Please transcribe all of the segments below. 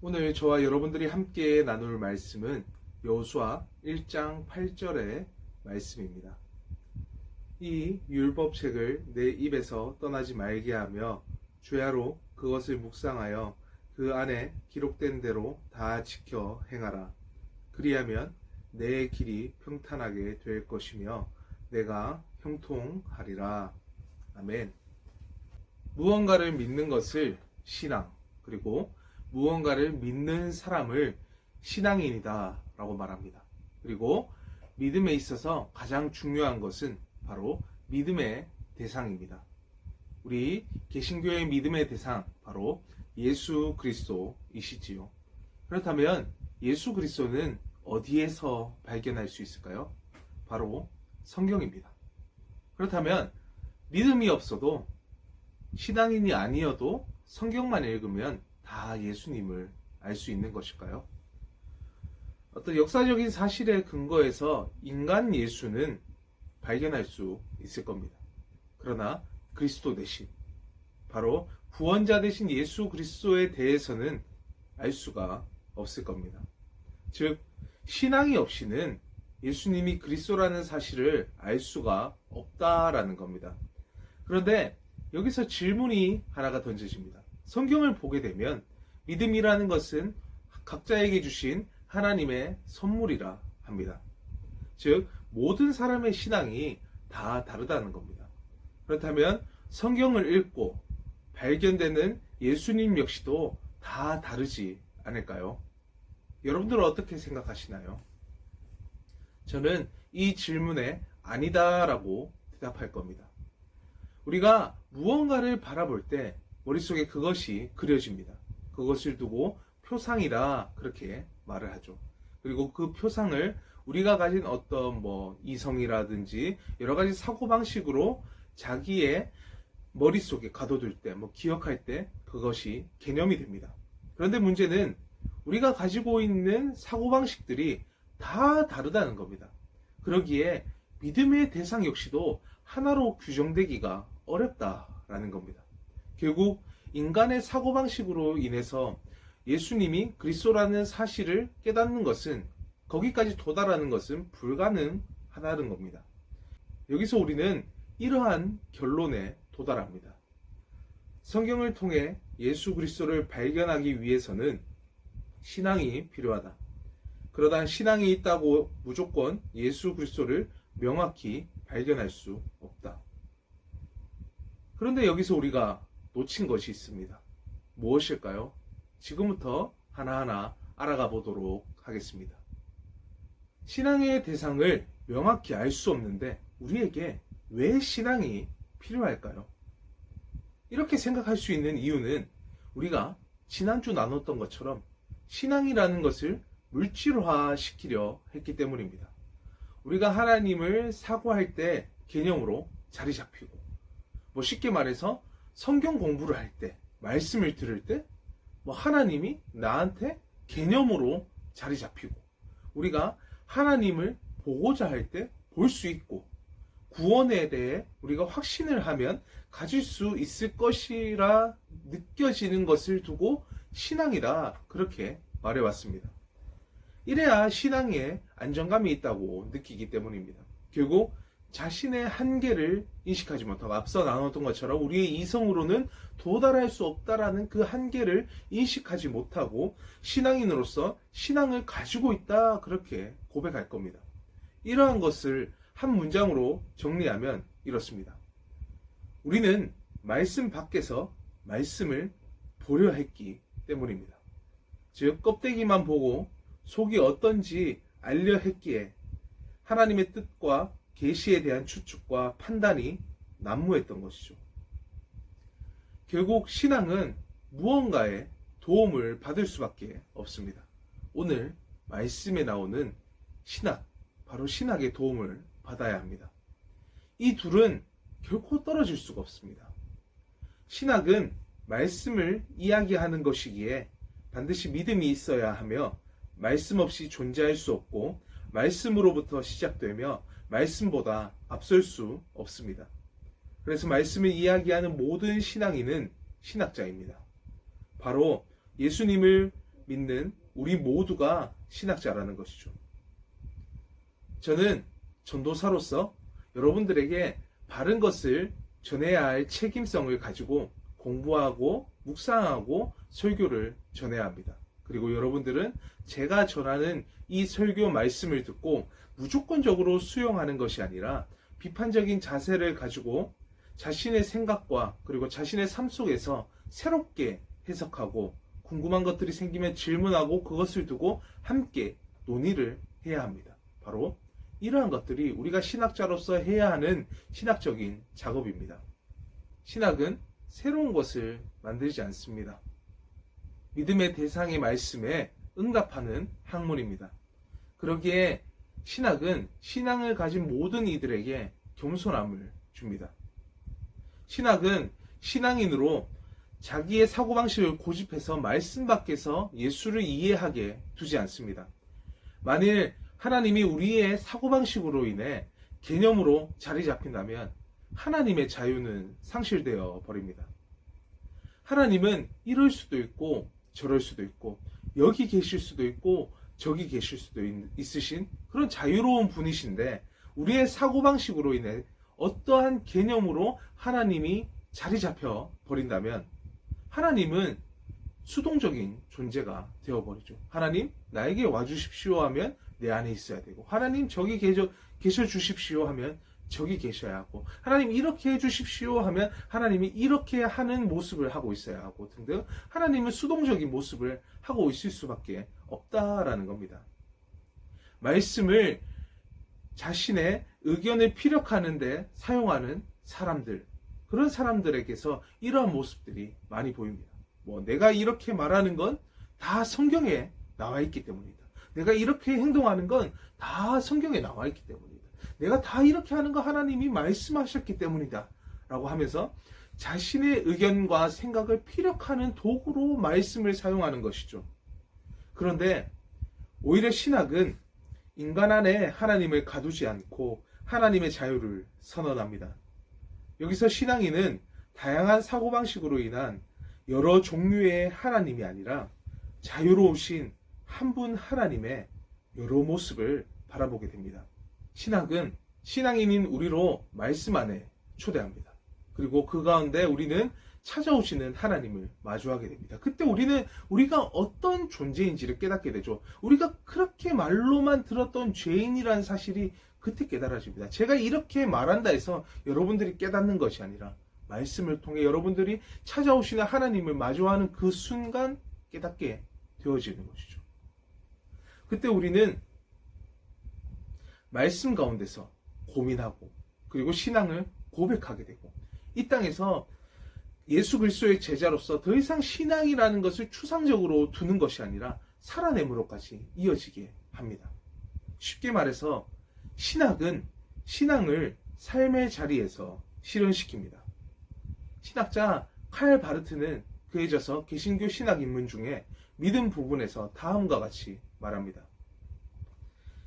오늘 저와 여러분들이 함께 나눌 말씀은 여호수아 1장 8절의 말씀입니다. 이 율법책을 내 입에서 떠나지 말게 하며 주야로 그것을 묵상하여 그 안에 기록된 대로 다 지켜 행하라. 그리하면 내 길이 평탄하게 될 것이며 내가 형통하리라. 아멘. 무언가를 믿는 것을 신앙, 그리고 무언가를 믿는 사람을 신앙인이다 라고 말합니다. 그리고 믿음에 있어서 가장 중요한 것은 바로 믿음의 대상입니다. 우리 개신교의 믿음의 대상, 바로 예수 그리스도이시지요. 그렇다면 예수 그리스도는 어디에서 발견할 수 있을까요? 바로 성경입니다. 그렇다면 믿음이 없어도, 신앙인이 아니어도 성경만 읽으면 다 예수님을 알 수 있는 것일까요? 어떤 역사적인 사실에 근거해서 인간 예수는 발견할 수 있을 겁니다. 그러나 그리스도 대신, 바로 구원자 되신 예수 그리스도에 대해서는 알 수가 없을 겁니다. 즉, 신앙이 없이는 예수님이 그리스도라는 사실을 알 수가 없다라는 겁니다. 그런데 여기서 질문이 하나가 던져집니다. 성경을 보게 되면 믿음이라는 것은 각자에게 주신 하나님의 선물이라 합니다. 즉, 모든 사람의 신앙이 다 다르다는 겁니다. 그렇다면 성경을 읽고 발견되는 예수님 역시도 다 다르지 않을까요? 여러분들은 어떻게 생각하시나요? 저는 이 질문에 아니다라고 대답할 겁니다. 우리가 무언가를 바라볼 때 머릿속에 그것이 그려집니다. 그것을 두고 표상이라 그렇게 말을 하죠. 그리고 그 표상을 우리가 가진 어떤 이성이라든지 여러 가지 사고방식으로 자기의 머릿속에 가둬둘 때, 기억할 때 그것이 개념이 됩니다. 그런데 문제는 우리가 가지고 있는 사고방식들이 다 다르다는 겁니다. 그러기에 믿음의 대상 역시도 하나로 규정되기가 어렵다라는 겁니다. 결국 인간의 사고방식으로 인해서 예수님이 그리스도라는 사실을 깨닫는 것은, 거기까지 도달하는 것은 불가능하다는 겁니다. 여기서 우리는 이러한 결론에 도달합니다. 성경을 통해 예수 그리스도를 발견하기 위해서는 신앙이 필요하다. 그러다 신앙이 있다고 무조건 예수 그리스도를 명확히 발견할 수 없다. 그런데 여기서 우리가 놓친 것이 있습니다. 무엇일까요? 지금부터 하나하나 알아가 보도록 하겠습니다. 신앙의 대상을 명확히 알 수 없는데 우리에게 왜 신앙이 필요할까요? 이렇게 생각할 수 있는 이유는 우리가 지난주 나눴던 것처럼 신앙이라는 것을 물질화 시키려 했기 때문입니다. 우리가 하나님을 사고할 때 개념으로 자리 잡히고, 쉽게 말해서 성경 공부를 할 때, 말씀을 들을 때 하나님이 나한테 개념으로 자리 잡히고, 우리가 하나님을 보고자 할 때 볼 수 있고, 구원에 대해 우리가 확신을 하면 가질 수 있을 것이라 느껴지는 것을 두고 신앙이다, 그렇게 말해왔습니다. 이래야 신앙에 안정감이 있다고 느끼기 때문입니다. 결국 자신의 한계를 인식하지 못하고, 앞서 나눴던 것처럼 우리의 이성으로는 도달할 수 없다라는 그 한계를 인식하지 못하고 신앙인으로서 신앙을 가지고 있다, 그렇게 고백할 겁니다. 이러한 것을 한 문장으로 정리하면 이렇습니다. 우리는 말씀 밖에서 말씀을 보려 했기 때문입니다. 즉, 껍데기만 보고 속이 어떤지 알려 했기에 하나님의 뜻과 계시에 대한 추측과 판단이 난무했던 것이죠. 결국 신앙은 무언가의 도움을 받을 수밖에 없습니다. 오늘 말씀에 나오는 신학, 바로 신학의 도움을 받아야 합니다. 이 둘은 결코 떨어질 수가 없습니다. 신학은 말씀을 이야기하는 것이기에 반드시 믿음이 있어야 하며, 말씀 없이 존재할 수 없고 말씀으로부터 시작되며 말씀보다 앞설 수 없습니다. 그래서 말씀을 이야기하는 모든 신앙인은 신학자입니다. 바로 예수님을 믿는 우리 모두가 신학자라는 것이죠. 저는 전도사로서 여러분들에게 바른 것을 전해야 할 책임성을 가지고 공부하고 묵상하고 설교를 전해야 합니다. 그리고 여러분들은 제가 전하는 이 설교 말씀을 듣고 무조건적으로 수용하는 것이 아니라 비판적인 자세를 가지고 자신의 생각과 그리고 자신의 삶 속에서 새롭게 해석하고 궁금한 것들이 생기면 질문하고 그것을 두고 함께 논의를 해야 합니다. 바로 이러한 것들이 우리가 신학자로서 해야 하는 신학적인 작업입니다. 신학은 새로운 것을 만들지 않습니다. 믿음의 대상의 말씀에 응답하는 학문입니다. 그러기에 신학은 신앙을 가진 모든 이들에게 겸손함을 줍니다. 신학은 신앙인으로 자기의 사고방식을 고집해서 말씀 밖에서 예수를 이해하게 두지 않습니다. 만일 하나님이 우리의 사고방식으로 인해 개념으로 자리 잡힌다면 하나님의 자유는 상실되어 버립니다. 하나님은 이럴 수도 있고 저럴 수도 있고 여기 계실 수도 있고 저기 계실 수도 있으신 그런 자유로운 분이신데 우리의 사고방식으로 인해 어떠한 개념으로 하나님이 자리 잡혀 버린다면 하나님은 수동적인 존재가 되어버리죠. 하나님 나에게 와주십시오 하면 내 안에 있어야 되고 하나님 저기 계셔 주십시오 하면 저기 계셔야 하고 하나님 이렇게 해주십시오 하면 하나님이 이렇게 하는 모습을 하고 있어야 하고 등등 하나님은 수동적인 모습을 하고 있을 수밖에 없다라는 겁니다. 말씀을 자신의 의견을 피력하는 데 사용하는 사람들, 그런 사람들에게서 이러한 모습들이 많이 보입니다. 내가 이렇게 말하는 건 다 성경에 나와 있기 때문이다. 내가 이렇게 행동하는 건 다 성경에 나와 있기 때문이다. 내가 다 이렇게 하는 거 하나님이 말씀하셨기 때문이다. 라고 하면서 자신의 의견과 생각을 피력하는 도구로 말씀을 사용하는 것이죠. 그런데 오히려 신학은 인간 안에 하나님을 가두지 않고 하나님의 자유를 선언합니다. 여기서 신앙인은 다양한 사고방식으로 인한 여러 종류의 하나님이 아니라 자유로우신 한 분 하나님의 여러 모습을 바라보게 됩니다. 신학은 신앙인인 우리로 말씀 안에 초대합니다. 그리고 그 가운데 우리는 찾아오시는 하나님을 마주하게 됩니다. 그때 우리가 어떤 존재인지를 깨닫게 되죠. 우리가 그렇게 말로만 들었던 죄인이라는 사실이 그때 깨달아집니다. 제가 이렇게 말한다 해서 여러분들이 깨닫는 것이 아니라 말씀을 통해 여러분들이 찾아오시는 하나님을 마주하는 그 순간 깨닫게 되어지는 것이죠. 그때 우리는 말씀 가운데서 고민하고 그리고 신앙을 고백하게 되고 이 땅에서 예수 그리스도의 제자로서 더 이상 신앙이라는 것을 추상적으로 두는 것이 아니라 살아내므로까지 이어지게 합니다. 쉽게 말해서 신학은 신앙을 삶의 자리에서 실현시킵니다. 신학자 칼 바르트는 그에 져서 개신교 신학 입문 중에 믿음 부분에서 다음과 같이 말합니다.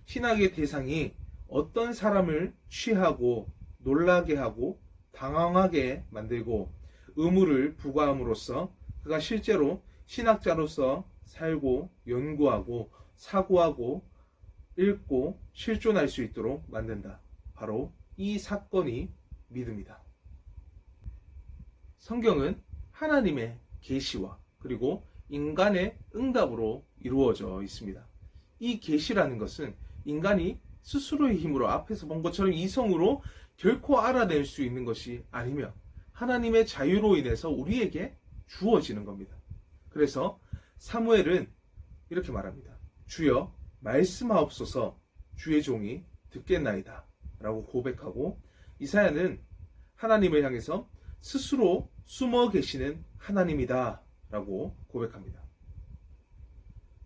신학의 대상이 어떤 사람을 취하고 놀라게 하고 당황하게 만들고 의무를 부과함으로써 그가 실제로 신학자로서 살고 연구하고 사고하고 읽고 실존할 수 있도록 만든다. 바로 이 사건이 믿음이다. 성경은 하나님의 계시와 그리고 인간의 응답으로 이루어져 있습니다. 이 계시라는 것은 인간이 스스로의 힘으로 앞에서 본 것처럼 이성으로 결코 알아낼 수 있는 것이 아니며 하나님의 자유로 인해서 우리에게 주어지는 겁니다. 그래서 사무엘은 이렇게 말합니다. 주여 말씀하옵소서 주의 종이 듣겠나이다 라고 고백하고 이사야는 하나님을 향해서 스스로 숨어 계시는 하나님이다 라고 고백합니다.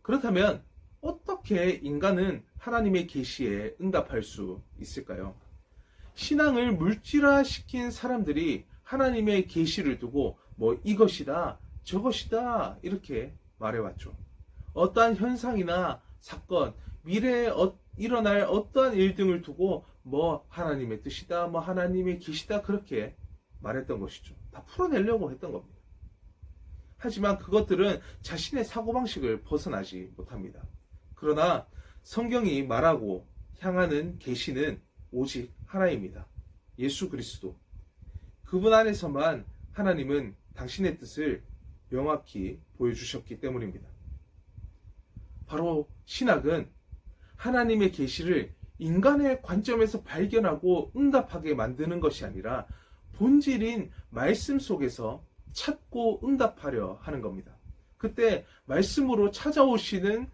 그렇다면 어떻게 인간은 하나님의 계시에 응답할 수 있을까요? 신앙을 물질화시킨 사람들이 하나님의 계시를 두고 이것이다 저것이다 이렇게 말해왔죠. 어떠한 현상이나 사건, 미래에 일어날 어떠한 일 등을 두고 하나님의 뜻이다 하나님의 계시다 그렇게 말했던 것이죠. 다 풀어내려고 했던 겁니다. 하지만 그것들은 자신의 사고방식을 벗어나지 못합니다. 그러나 성경이 말하고 향하는 계시는 오직 하나입니다. 예수 그리스도. 그분 안에서만 하나님은 당신의 뜻을 명확히 보여주셨기 때문입니다. 바로 신학은 하나님의 계시를 인간의 관점에서 발견하고 응답하게 만드는 것이 아니라 본질인 말씀 속에서 찾고 응답하려 하는 겁니다. 그때 말씀으로 찾아오시는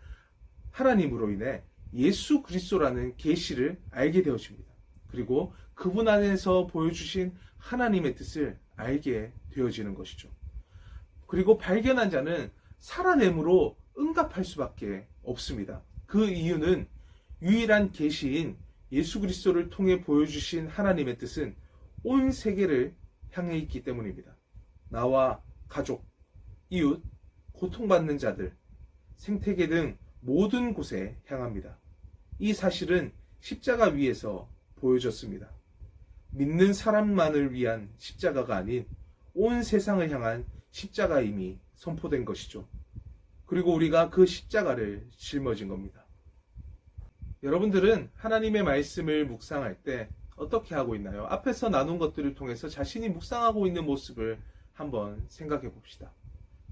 하나님으로 인해 예수 그리스도라는 계시를 알게 되어집니다. 그리고 그분 안에서 보여주신 하나님의 뜻을 알게 되어지는 것이죠. 그리고 발견한 자는 살아냄으로 응답할 수밖에 없습니다. 그 이유는 유일한 계시인 예수 그리스도를 통해 보여주신 하나님의 뜻은 온 세계를 향해 있기 때문입니다. 나와 가족, 이웃, 고통받는 자들, 생태계 등 모든 곳에 향합니다. 이 사실은 십자가 위에서 보여졌습니다. 믿는 사람만을 위한 십자가가 아닌 온 세상을 향한 십자가임이 선포된 것이죠. 그리고 우리가 그 십자가를 짊어진 겁니다. 여러분들은 하나님의 말씀을 묵상할 때 어떻게 하고 있나요? 앞에서 나눈 것들을 통해서 자신이 묵상하고 있는 모습을 한번 생각해 봅시다.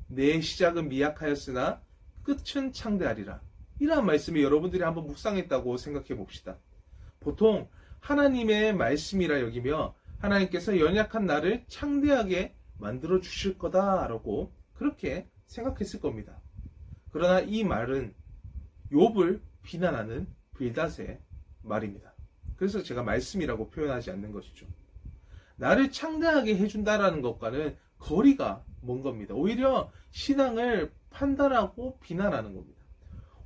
내 시작은 미약하였으나 끝은 창대하리라. 이러한 말씀이 여러분들이 한번 묵상했다고 생각해 봅시다. 보통 하나님의 말씀이라 여기며 하나님께서 연약한 나를 창대하게 만들어 주실 거다라고 그렇게 생각했을 겁니다. 그러나 이 말은 욥을 비난하는 빌닷의 말입니다. 그래서 제가 말씀이라고 표현하지 않는 것이죠. 나를 창대하게 해준다라는 것과는 거리가 먼 겁니다. 오히려 신앙을 판단하고 비난하는 겁니다.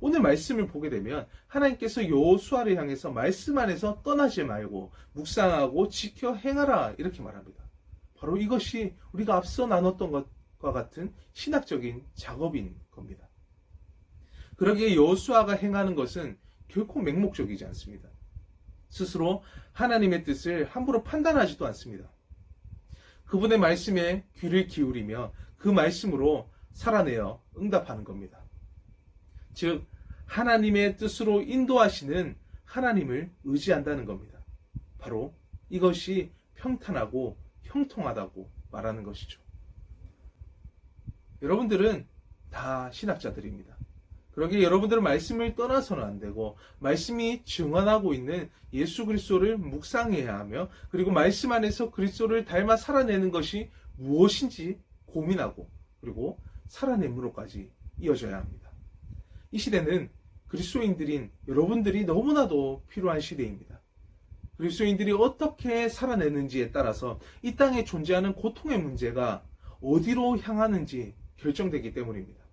오늘 말씀을 보게 되면 하나님께서 여호수아를 향해서 말씀 안에서 떠나지 말고 묵상하고 지켜 행하라 이렇게 말합니다. 바로 이것이 우리가 앞서 나눴던 것과 같은 신학적인 작업인 겁니다. 그러기에 여호수아가 행하는 것은 결코 맹목적이지 않습니다. 스스로 하나님의 뜻을 함부로 판단하지도 않습니다. 그분의 말씀에 귀를 기울이며 그 말씀으로 살아내어 응답하는 겁니다. 즉 하나님의 뜻으로 인도하시는 하나님을 의지한다는 겁니다. 바로 이것이 평탄하고 형통하다고 말하는 것이죠. 여러분들은 다 신학자들입니다. 그러기에 여러분들은 말씀을 떠나서는 안 되고 말씀이 증언하고 있는 예수 그리스도를 묵상해야 하며 그리고 말씀 안에서 그리스도를 닮아 살아내는 것이 무엇인지 고민하고 그리고 살아냄으로까지 이어져야 합니다. 이 시대는 그리스도인들인 여러분들이 너무나도 필요한 시대입니다. 그리스도인들이 어떻게 살아내는지에 따라서 이 땅에 존재하는 고통의 문제가 어디로 향하는지 결정되기 때문입니다.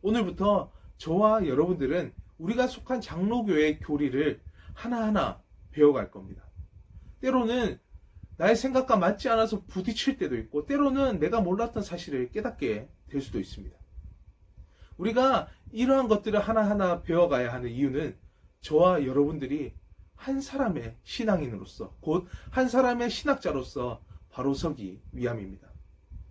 오늘부터 저와 여러분들은 우리가 속한 장로교의 교리를 하나하나 배워갈 겁니다. 때로는 나의 생각과 맞지 않아서 부딪힐 때도 있고 때로는 내가 몰랐던 사실을 깨닫게 될 수도 있습니다. 우리가 이러한 것들을 하나하나 배워가야 하는 이유는 저와 여러분들이 한 사람의 신앙인으로서 곧 한 사람의 신학자로서 바로 서기 위함입니다.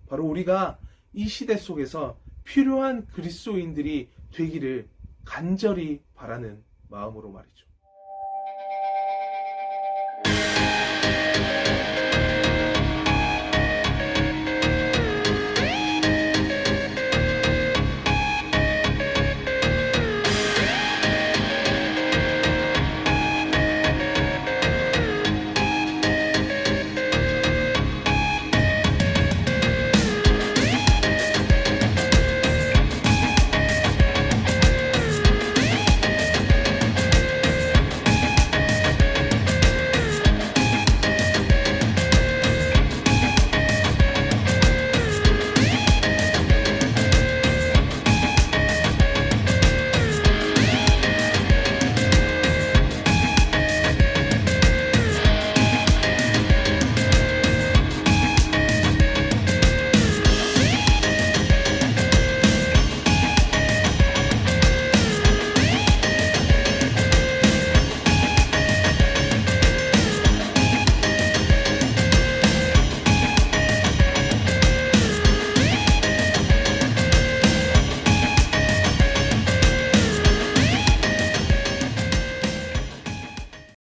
바로 우리가 이 시대 속에서 필요한 그리스도인들이 되기를 간절히 바라는 마음으로 말이죠.